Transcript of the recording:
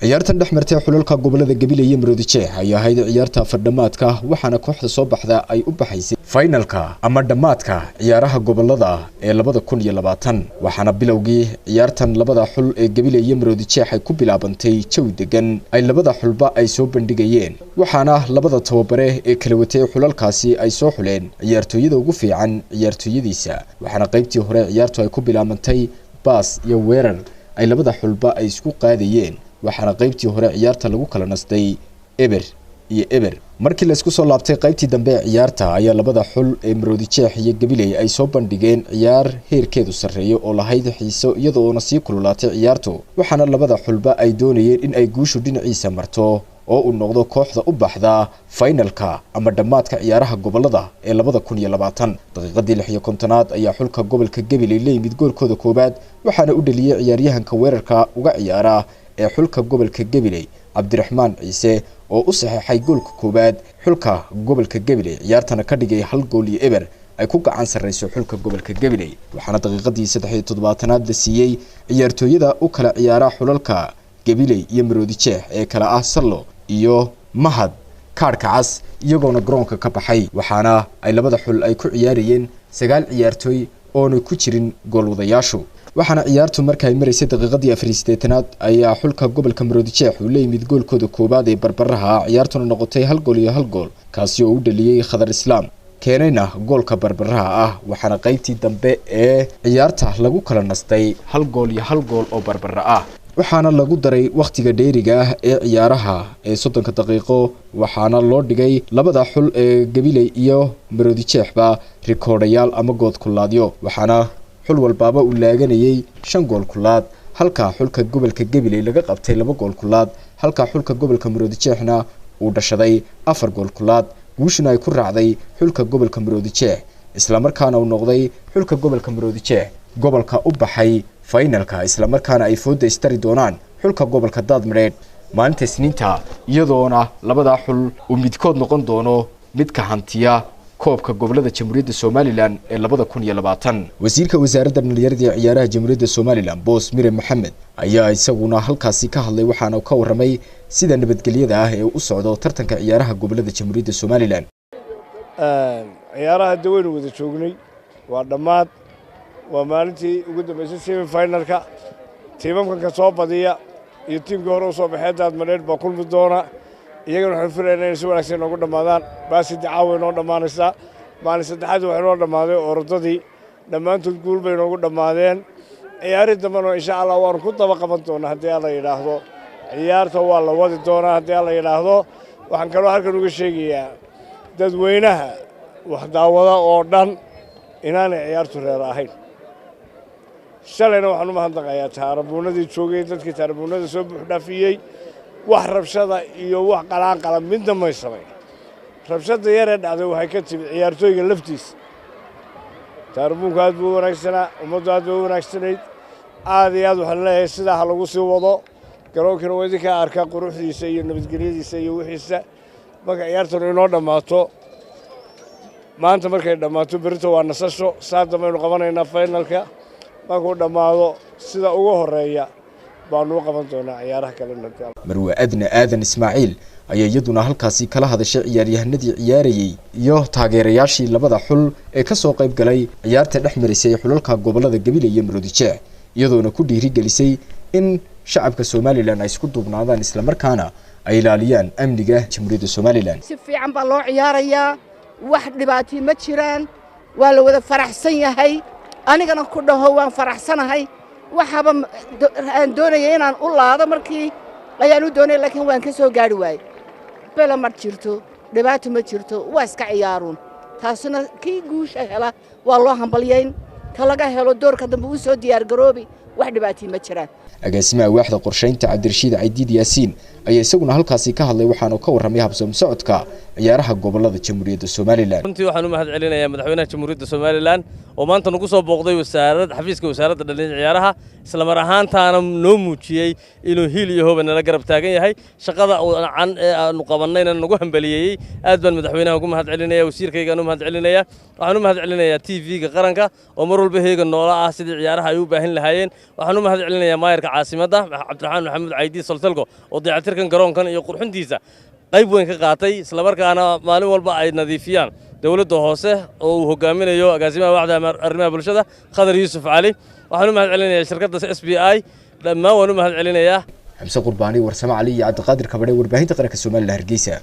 ciyaartan dhexmartay xulalka gobolada Gabiley iyo Maroodijeex ayaa ahayd ciyaarta fardhamaadka waxaana kooxda soo baxda ay u baxaysay finalka ama dhamaadka ciyaaraha gobolada ee 2020 waxaana bilowgii ciyaartan labada xul ee Gabiley iyo Maroodijeex ay ku bilaabantay jawi degan ay labada xulba ay soo bandhigayeen waxaana labada tababare ee kala watay xulalkaasi ay soo xuleen ciyaartooyada ugu fiican ciyaartooyadiisa waxaana qaybtii hore ciyaartu ay ku bilaabantay baas iyo weerar ay labada xulba ay isku qaadayeen waxaana qaybtii hore ciyaarta lagu kala nastay eber iyo eber markii la isku soo laabtay qaybtii dambe ciyaarta ayaa labada xul ee Maroodijeex iyo Gabiley ay soo bandhigeen ciyaar heerkeedu sareeyo oo lahayd xiiso iyadoo oo sii kululaatay ciyaartu waxaana labada xulba ay doonayeen in ay guushu dhinaciisa marto oo uu noqdo kooxda u baxda finalka ama dhamaadka ciyaaraha gobolada ee 2020 daqiiqadii 56aad ayaa xulka gobolka Gabiley leeyimid goolkooda koobaad waxaana u dhaliyay ciyaaryahanka weerarka uga ciyaara ee xulka gobolka Gabiley Cabdiraxmaan Ciise oo u saxeexay goolka koobaad xulka gobolka Gabiley ciyaartana ka dhigay hal gool iyo eber ay ku gacan sareyso xulka gobolka Gabiley waxaana daqiiqadii 73aad la siiyay ciyaartooyada u kala ciyaara xulalka Gabiley iyo Maroodijeex ee kala ah Sallo iyo Mahad kaarka cas iyagoona garoonka ka baxay waxaana ay labada xul ay ku ciyaarayeen 9 ciyaartooy oo ku jirin gool wadayaashu waxaana ciyaartu markay mareysay daqiiqadii 84aad ayaa xulka gobolka Maroodijeex uu leeyimid goolkooda koobaad ee barbaraha ciyaartuna noqotay hal gool iyo hal gool kaasi oo u dhaliyay Khadar Islaam keenayna goolka barbaraha ah waxaana qaybtii dambe ee ciyaarta lagu kala nastay hal gool iyo hal gool oo barbara ah waxaana lagu daray waqtiga dheeriga ah ee ciyaaraha ee 30 daqiiqo waxaana loo dhigay labada xul ee Gabiley iyo Maroodijeexba rikoodhayaal ama good kulaadyo waxaana xul walbaaba uu laaganayay 5 gool kulaad halka xulka gobolka Gabiley laga qabtay 2 gool kulaad halka xulka gobolka Maroodijeexna uu dhashaday 4 gool kulaad guushuna ay ku raacday xulka gobolka Maroodijeex isla markaana uu noqday xulka gobolka Maroodijeex gobolka u baxay finalka isla markaana ay fooda istari doonaan xulka gobolka Daadmareed maalinta Isniinta iyadoona labada xul uu midkood noqon doono mid ka hantiya koobka gobolada Jamhuuriyadda Soomaaliland ee 2020 wasiirka wasaaradda dhalinyarada iyo ciyaaraha Jamhuuriyadda Soomaaliland Boos Mire Maxamed ayaa isaguna halkaasi ka hadlay waxaana uu ka waramay sida nabadgelyada ah ee u socdo tartanka ciyaaraha gobolada Jamhuuriyadda Soomaaliland ciyaaraha dawaynu wada joognay waa dhamaad waa maalintii ugu dambeysay semi finalka tiimamkan ka soo badiya iyo tiimkii hore u soo baxay Daadmareed baa kulmi doona iyagana waxaan filaynaa inay si wanaagsan noogu dhamaadaan baasi dacaawe noo dhamaanaysaa maalin saddexaad waxay noo dhamaaday orodadii dhammaantood guul bay noogu dhamaadeen ciyaari dambana insha Allah waan ku daba qaban doonaa haddii Alla yiraahdo ciyaarta waa la wadi doonaa haddii Alla yiraahdo waxaan kaloo halkan uga sheegayaa dadweynaha wax daawada oo dhan inaanay ciyaartu reer ahayn shalayna waxaan u mahadnaqayaa taarabuunadii joogay dadkii taarabuunada soo buuxdhaafiyay wax rabshada iyo wax qalaanqala midna may samayn rabshada yar ee dhacday waxay ka timid ciyaartooyga laftiisa taarabuunku aad buu wanaagsanaa ummaddu aad buu wanaagsanayd aad iyo aad waxaan leeyahay sidaa ha lagu sii wado garoonkana waa idinka arkaa quruxdiisa iyo nabadgelyadiisa iyo wixiisa marka ciyaartanu inoo dhammaato maanta markay dhammaato berito waa nasasho saa dambaynu qabanaynaa finalka markuu dhammaado sida ugu horeeya baanu qaban doonaa ciyaaraha kale Marwa Adna Aadan Ismaaciil ayaa iyaduna halkaasi kala hadashay ciyaaryahanadii ciyaarayay iyo taageerayaashii labada xul ee ka soo qayb galay ciyaarta dhexmarisay xulalka gobolada Gabiley iyo Maroodijeex iyadoona ku dhiirigelisay in shacabka Soomaaliland ay isku duubnaadaan isla markaana ay ilaaliyaan amniga Jamhuuriyadda Soomaaliland si fiican baa loo ciyaarayaa wax dhibaato ma jiraan waa la wada faraxsan yahay anigana ku dhaho waan faraxsanahay waxaba aan doonayay inaan u laado markii ayaan u doonay laakiin waan ka soo gaari waayay bela ma jirto dhibaato ma jirto waa iska ciyaarun taasuna kii guusha hela waa loo hambalyeyn ka laga helo doorka dambe uu soo diyaar garoobi wax dhibaato ma jiraan agaasimaha waaxda qorsheynta Cabdirashiid Caydiid Yaasiin ayaa isaguna halkaasi ka hadlay waxaana ka waramay habsam socodka ciyaaraha gobolada Jamhuuriyadda Soomaaliland. runtii waxaan u mahadcelinayaa madaxweynaha Jamhuuriyadda Soomaaliland oo maanta nagu soo booqday xafiiska wasaaradda dhalinyarada ciyaaraha isla mar ahaantaana noo muujiyay inuu hiil iyo hooba nala garab taagan yahay shaqada aanu qabanayna nagu hambaliyay aad baan madaxweynaha ugu mahadcelinayaa wasiirkayga ugu mahadcelinayaa waxaan u mahadcelinayaa TV-ga qaranka oo mar walba heega noola ah sidii ciyaaraha ay u baahin lahaayeen waxaan u mahadcelinayaa maayarka caasimadda Cabdiraxmaan Maxamed Caydi Soltalko oo dayactirkan garoonkan iyo qurxintiisa qayb weyn ka qaatay isla markaana maalin walba ay nadiifiyaan dawladda hoose oo uu hogaaminayo agaasimaha waaxda arrimaha bulshada Khadar Yuusuf Cali waxaan u mahadcelinayaa shirkadda SBI dhammaan waan u mahadcelinayaa Xamse Qurbaani Warsame Cali iyo Cabdiqaadir Kabadhe warbaahinta qaranka Soomaaliland Hargeysa.